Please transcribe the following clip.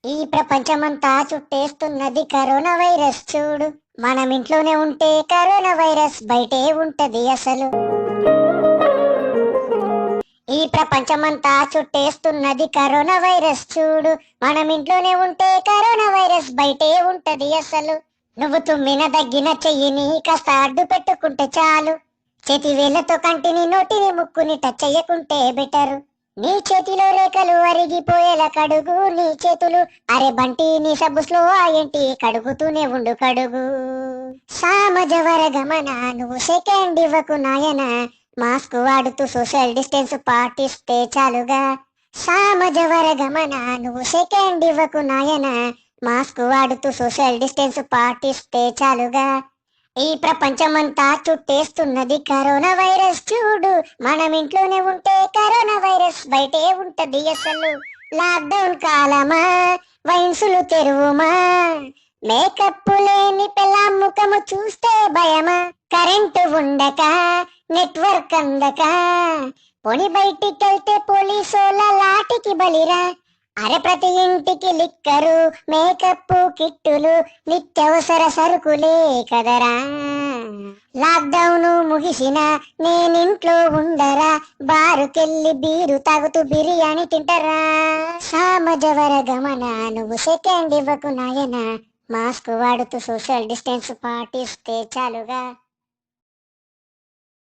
ఈ ప్రపంచమంతా చుట్టేస్తున్నది corona virus చూడు. మనం ఇంట్లోనే ఉంటే కరోనా వైరస్ బయటే ఉంటది అసలు. ఈ ప్రపంచమంతా చుట్టేస్తున్నది కరోనా వైరస్ చూడు. మనం ఇంట్లోనే ఉంటే కరోనా వైరస్ బయటే ఉంటది అసలు. నువ్వు తుమ్మిన దగ్గిన చెయ్యిని కాస్త అడ్డు పెట్టుకుంటే చాలు. చేతి వేళ్లతో కంటిని నోటిని ముక్కుని టచ్ చెయ్యకుంటే బెటరు. నీ చేతిలో రేఖలు అరిగిపోయేలా కడుగు నీ చేతులు. అరే బంటి నీ సబ్బు స్లో ఏంటి కడుగుతూనే ఉండు కడుగు. సామజవర గమన నువ్వు సెకండ్ ఇవ్వకు నాయన. మాస్క్ వాడుతూ సోషల్ డిస్టెన్స్ పాటిస్తే చాలుగా. సామజవర గమన నువ్వు సెకండ్ ఇవ్వకు నాయన. మాస్క్ వాడుతూ సోషల్ డిస్టెన్స్ పాటిస్తే చాలుగా. ఈ ప్రపంచమంతా చుట్టేస్తున్నది కరోనా వైరస్ చూడు. మనం ఇంట్లోనే ఉంటే కరోనా వైరస్ బయటే ఉంటది అసలు. లాక్డౌన్ కాలమా వైన్సులు తెరువుమా. మేకప్ లేని పిల్ల ముఖము చూస్తే భయమా. కరెంటు ఉండక నెట్వర్క్ అందక పొని బయటికెళ్తే పోలీసుల లాటికి బలిరా. అరే ప్రతి ఇంటికి లిక్కరు మేకప్ కిట్టులు నిత్యవసర సరుకులే కదరా. లాక్డౌన్ ముగిసిన నేనింట్లో ఉండరా. బారుకెళ్ళి బీరు తాగుతూ బిర్యానీ తింటరా. సామజవర గమన నువ్వు సెకండ్ ఇవ్వకు నాయన. మాస్క్ వాడుతూ సోషల్ డిస్టెన్స్ పాటిస్తే చాలుగా.